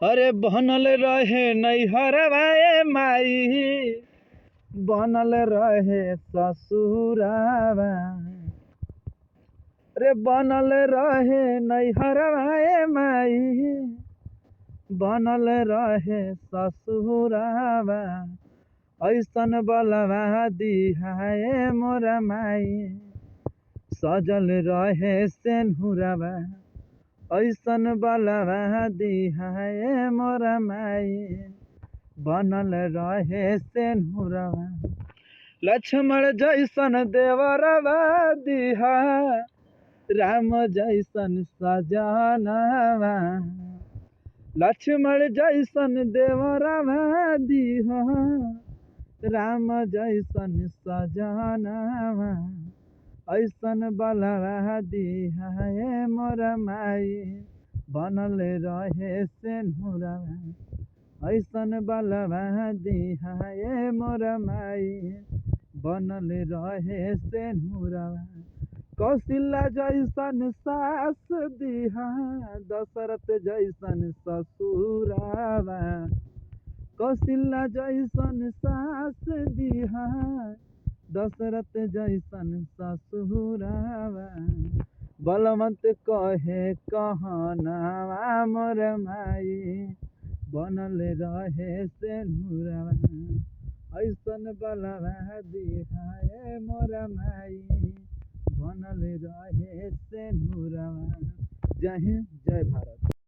अरे बनल रहे नैहरवाए माई, बनल रहे ससुरावा। रे बनल रहे नैहरवाए माई, बनल रहे ससुरावा। ऐसन बलवा दिहाए मोरा माई, सजल रहे सेनुरवा। ऐसन बलवा दिहाए मोरा माई, बनल रहे सेनुरवा। लक्ष्मण जैसन देवरवा दिहा, राम जैसन सजनवा। लक्ष्मण जैसन देवरवा दिहा, राम जैसन सजनवा। ऐसन बलवा दिहाए मोरा माई, बनल रहे सेनुरवा। ऐसन बलवा दिहाए मोरा माई, बनल रहे सेनुरवा। कौशल्या जैसन सास दिहा, दशरथ जैसन ससुरावा। कौशल्या जैसन सास दिहा, दशरथ जैसन ससुरावा। बलवंत कहे कहनावा मोर माई, बनल रहे सेनुरवा। ऐसन बलवा दिहाए मोर माई, बनल रहे सेनुरवा। जय हिंद, जय भारत।